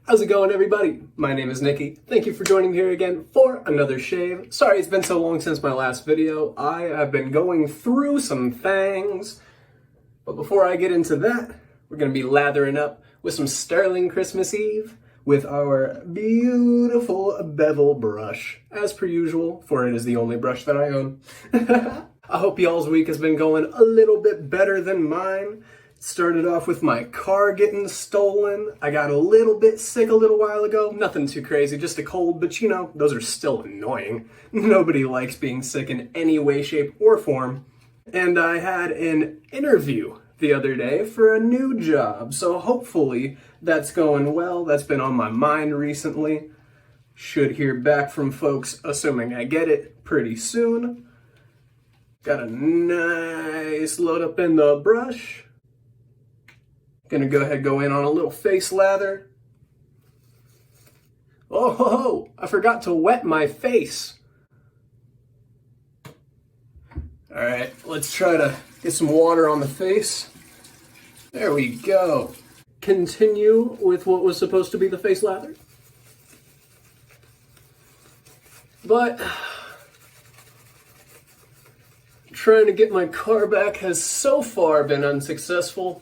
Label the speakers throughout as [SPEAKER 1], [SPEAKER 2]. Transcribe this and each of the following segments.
[SPEAKER 1] How's it going, everybody? My name is Nikki. Thank you for joining me here again for another shave. Sorry it's been so long since my last video. I have been going through some things. But before I get into that, we're going to be lathering up with some Sterling Christmas Eve with our beautiful bevel brush, as per usual, for it is the only brush that I own. I hope y'all's week has been going a little bit better than mine. Started off with my car getting stolen. I got a little bit sick a little while ago. Nothing too crazy, just a cold, but you know, those are still annoying. Nobody likes being sick in any way, shape, or form. And I had an interview the other day for a new job, so hopefully that's going well. That's been on my mind recently. Should hear back from folks, assuming I get it, pretty soon. Got a nice load up in the brush. Gonna go ahead and go in on a little face lather. Oh, ho, ho, I forgot to wet my face. All right, let's try to get some water on the face. There we go. Continue with what was supposed to be the face lather. But trying to get my car back has so far been unsuccessful.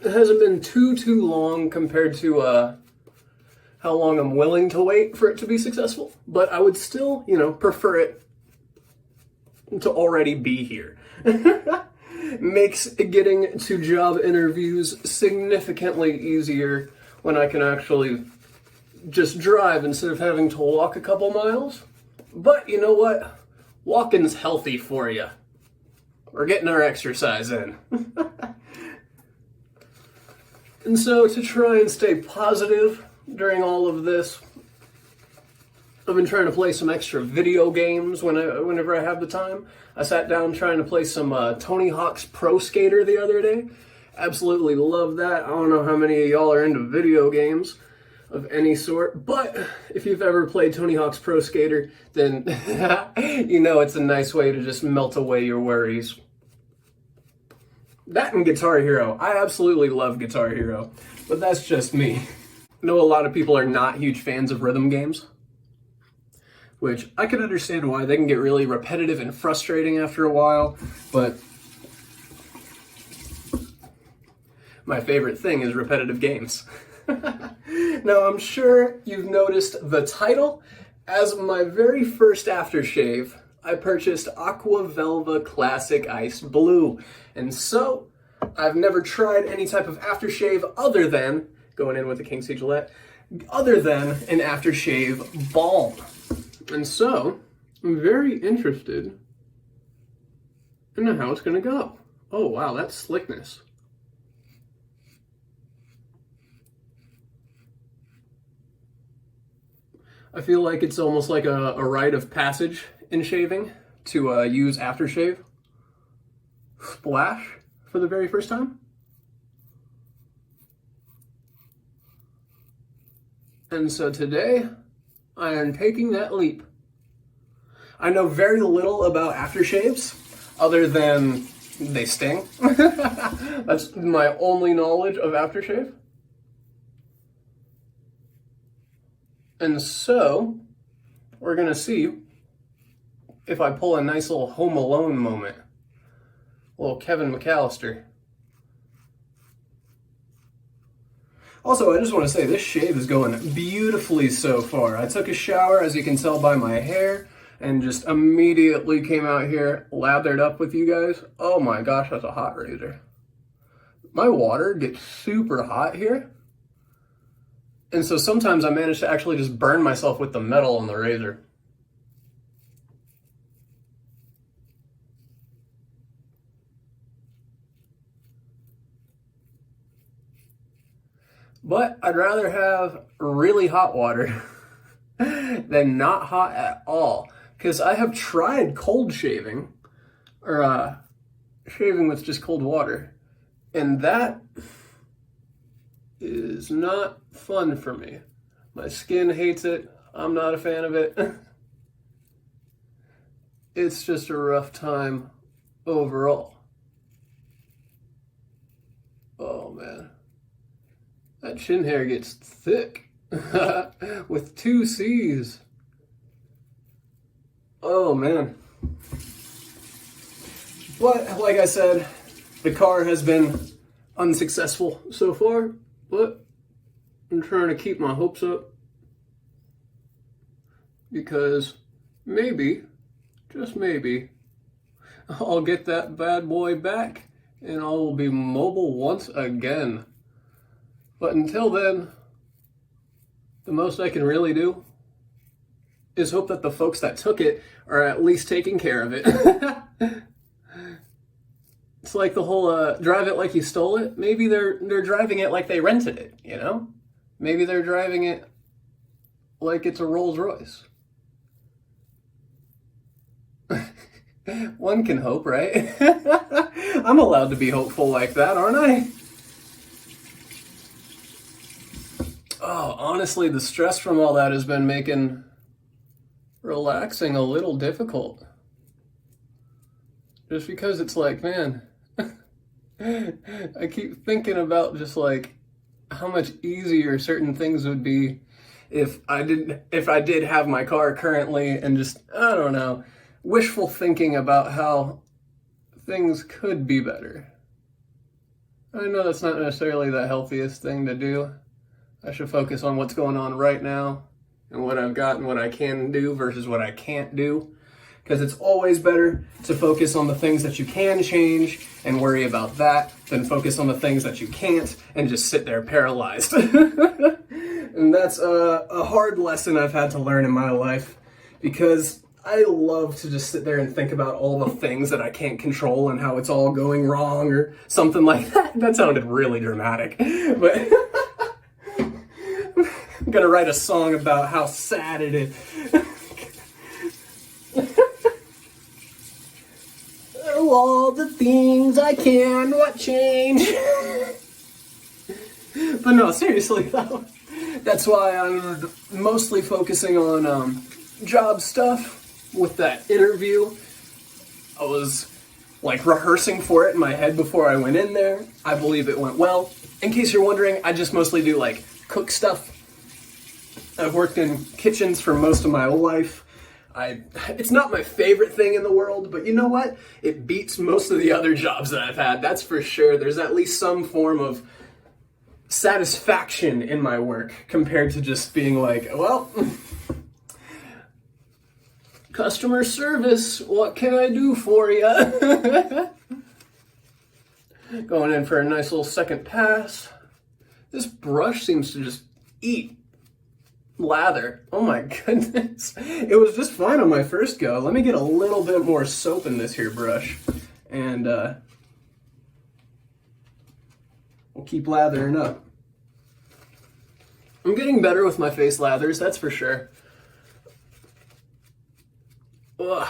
[SPEAKER 1] It hasn't been too long compared to how long I'm willing to wait for it to be successful, but I would still, prefer it to already be here. Makes getting to job interviews significantly easier when I can actually just drive instead of having to walk a couple miles. But you know what? Walking's healthy for you. We're getting our exercise in. And so to try and stay positive during all of this, I've been trying to play some extra video games whenever I have the time. I sat down trying to play some Tony Hawk's Pro Skater the other day. Absolutely love that. I don't know how many of y'all are into video games of any sort, but if you've ever played Tony Hawk's Pro Skater, then you know it's a nice way to just melt away your worries. That and Guitar Hero. I absolutely love Guitar Hero, but that's just me. I know a lot of people are not huge fans of rhythm games, which I can understand why. They can get really repetitive and frustrating after a while, but my favorite thing is repetitive games. Now, I'm sure you've noticed the title. As my very first aftershave, I purchased Aqua Velva Classic Ice Blue. And so, I've never tried any type of aftershave other than, going in with a King C Gillette, other than an Aftershave Balm. And so, I'm very interested in how it's gonna go. Oh wow, that's slickness. I feel like it's almost like a rite of passage in shaving to use aftershave splash for the very first time. And so today, I am taking that leap. I know very little about aftershaves other than they sting. That's my only knowledge of aftershave. And so, we're gonna see if I pull a nice little Home Alone moment. A little Kevin McAllister. Also, I just want to say this shave is going beautifully so far. I took a shower, as you can tell by my hair, and just immediately came out here, lathered up with you guys. Oh my gosh, that's a hot razor. My water gets super hot here. And so sometimes I manage to actually just burn myself with the metal on the razor. But I'd rather have really hot water than not hot at all. Because I have tried cold shaving, or shaving with just cold water, and that is not fun for me. My skin hates it. I'm not a fan of it. It's just a rough time overall. Oh man. That chin hair gets thick with 2 C's. Oh man. But like I said, the car has been unsuccessful so far, but I'm trying to keep my hopes up because maybe, just maybe, I'll get that bad boy back and I will be mobile once again. But until then, the most I can really do is hope that the folks that took it are at least taking care of it. It's like the whole drive it like you stole it. Maybe they're driving it like they rented it, you know? Maybe they're driving it like it's a Rolls Royce. One can hope, right? I'm allowed to be hopeful like that, aren't I? Oh, honestly, the stress from all that has been making relaxing a little difficult. Just because it's like, man, I keep thinking about just like how much easier certain things would be if I did have my car currently, and just, I don't know, wishful thinking about how things could be better. I know that's not necessarily the healthiest thing to do. I should focus on what's going on right now and what I've got and what I can do versus what I can't do. Because it's always better to focus on the things that you can change and worry about that than focus on the things that you can't and just sit there paralyzed. And that's a hard lesson I've had to learn in my life, because I love to just sit there and think about all the things that I can't control and how it's all going wrong or something like that. That sounded really dramatic, but I'm gonna write a song about how sad it is. All the things I cannot change. But no, seriously though, that's why I'm mostly focusing on job stuff with that interview. I was like rehearsing for it in my head before I went in there. I believe it went well. In case you're wondering, I just mostly do like cook stuff. I've worked in kitchens for most of my life. It's not my favorite thing in the world, but you know what? It beats most of the other jobs that I've had, that's for sure. There's at least some form of satisfaction in my work compared to just being like, well, customer service, what can I do for you? Going in for a nice little second pass. This brush seems to just eat lather. Oh my goodness. It was just fine on my first go. Let me get a little bit more soap in this here brush, and we'll keep lathering up. I'm getting better with my face lathers, that's for sure. Ugh.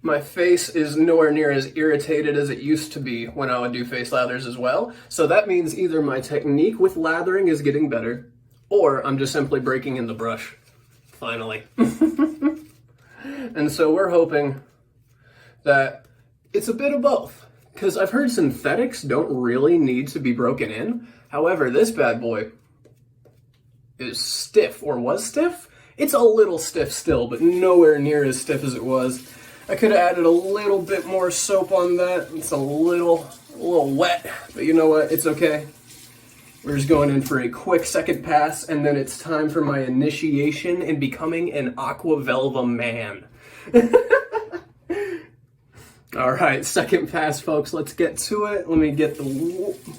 [SPEAKER 1] My face is nowhere near as irritated as it used to be when I would do face lathers as well. So that means either my technique with lathering is getting better, or I'm just simply breaking in the brush, finally. And so we're hoping that it's a bit of both, because I've heard synthetics don't really need to be broken in. However, this bad boy is stiff, or was stiff. It's a little stiff still, but nowhere near as stiff as it was. I could have added a little bit more soap on that. It's a little wet, but you know what? It's okay. We're just going in for a quick second pass, and then it's time for my initiation in becoming an Aqua Velva man. All right, second pass, folks. Let's get to it. Let me get the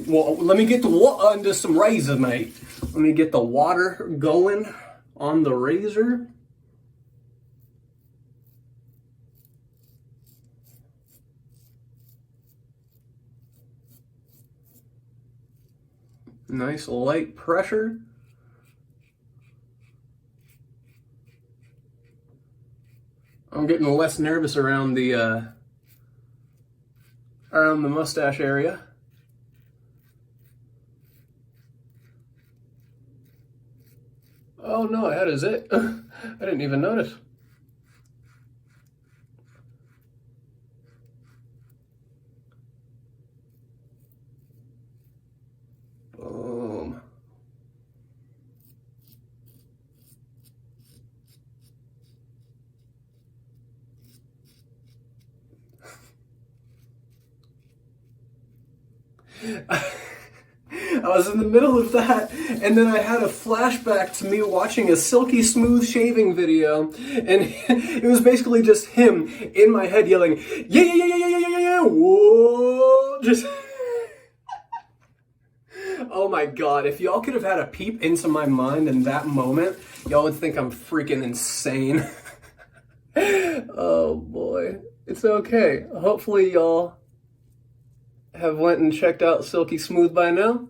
[SPEAKER 1] water under some razor, mate. Let me get the water going on the razor. Nice light pressure. I'm getting less nervous around the mustache area. Oh no, that is it. I didn't even notice. I was in the middle of that, and then I had a flashback to me watching a silky smooth shaving video, and it was basically just him in my head yelling, yeah, yeah, yeah, yeah, yeah, yeah, yeah, yeah, whoa, just... Oh my god, if y'all could have had a peep into my mind in that moment, y'all would think I'm freaking insane. Oh boy, it's okay. Hopefully y'all have went and checked out Silky Smooth by now.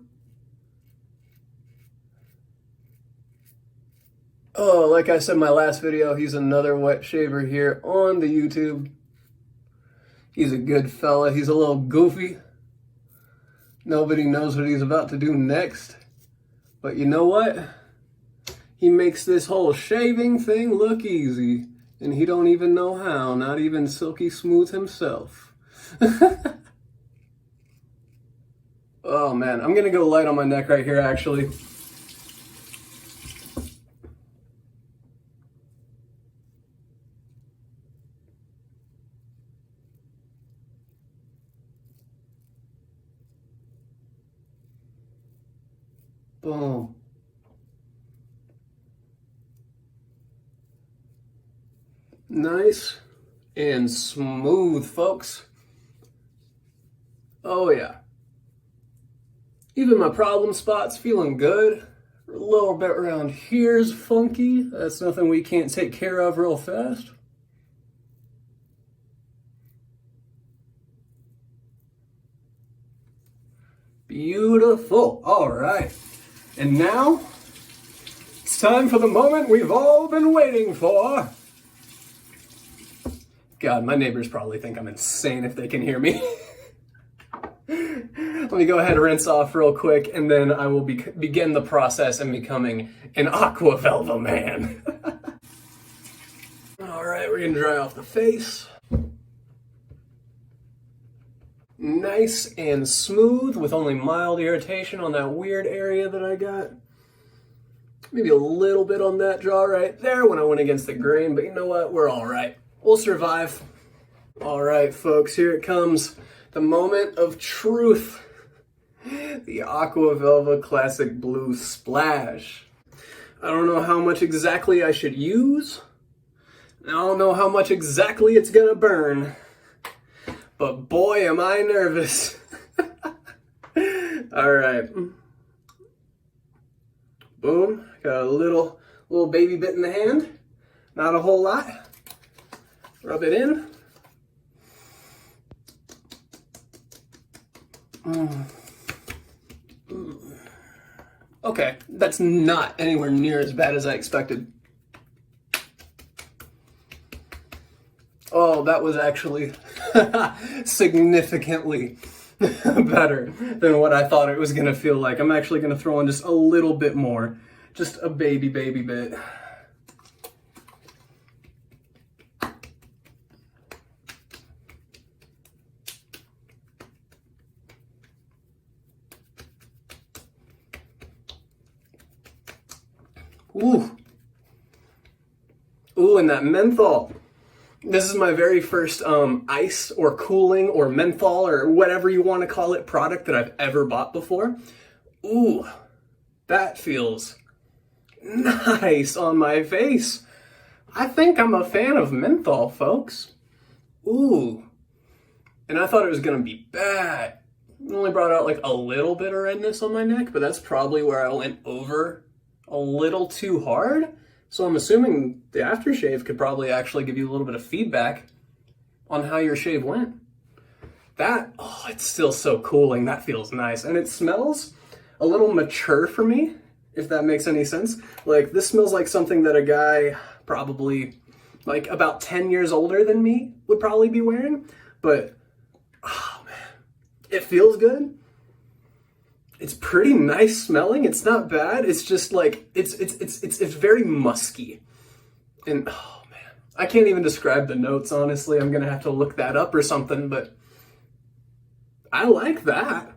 [SPEAKER 1] Oh, like I said in my last video, he's another wet shaver here on the YouTube. He's a good fella. He's a little goofy. Nobody knows what he's about to do next. But you know what? He makes this whole shaving thing look easy. And he don't even know how, not even Silky Smooth himself. Oh man, I'm gonna go light on my neck right here actually. Boom. Nice and smooth, folks. Oh yeah. Even my problem spot's feeling good. A little bit around here's funky. That's nothing we can't take care of real fast. Beautiful. All right. And now, it's time for the moment we've all been waiting for. God, my neighbors probably think I'm insane if they can hear me. Let me go ahead and rinse off real quick, and then I will begin the process in becoming an Aqua Velva man. All right, we're gonna dry off the face. Nice and smooth with only mild irritation on that weird area that I got. Maybe a little bit on that jaw right there when I went against the grain, but you know what? We're all right. We'll survive. All right, folks, here it comes. The moment of truth. The Aqua Velva Classic Blue Splash. I don't know how much exactly I should use. I don't know how much exactly it's gonna burn. But boy, am I nervous. All right. Boom. Got a little baby bit in the hand. Not a whole lot. Rub it in. Okay, that's not anywhere near as bad as I expected. Oh, that was actually significantly better than what I thought it was gonna feel like. I'm actually gonna throw in just a little bit more. Just a baby bit. Ooh. Ooh, and that menthol. This is my very first ice or cooling or menthol or whatever you want to call it product that I've ever bought before. Ooh, that feels nice on my face. I think I'm a fan of menthol, folks. Ooh, and I thought it was gonna be bad. It only brought out like a little bit of redness on my neck, but that's probably where I went over a little too hard. So I'm assuming the aftershave could probably actually give you a little bit of feedback on how your shave went. Oh, it's still so cooling. That feels nice. And it smells a little mature for me, if that makes any sense. Like, this smells like something that a guy probably like about 10 years older than me would probably be wearing. But, oh man, it feels good. It's pretty nice smelling. It's not bad. It's just like, it's very musky. And oh man, I can't even describe the notes, honestly. I'm gonna have to look that up or something, but I like that.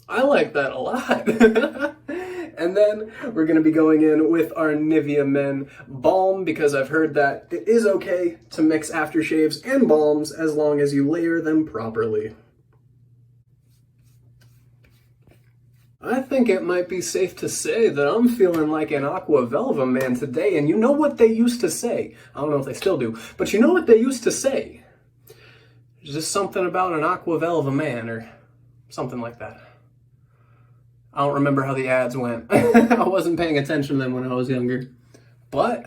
[SPEAKER 1] I like that a lot. And then we're gonna be going in with our Nivea Men Balm, because I've heard that it is okay to mix aftershaves and balms as long as you layer them properly. I think it might be safe to say that I'm feeling like an Aqua Velva man today, and you know what they used to say? I don't know if they still do, but you know what they used to say? There's just something about an Aqua Velva man, or something like that. I don't remember how the ads went. I wasn't paying attention to them when I was younger. But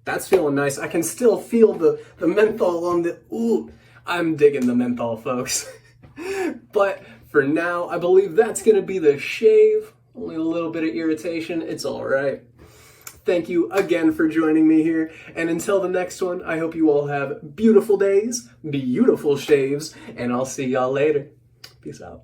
[SPEAKER 1] that's feeling nice. I can still feel the menthol on the... Ooh, I'm digging the menthol, folks. But for now, I believe that's going to be the shave. Only a little bit of irritation. It's all right. Thank you again for joining me here. And until the next one, I hope you all have beautiful days, beautiful shaves, and I'll see y'all later. Peace out.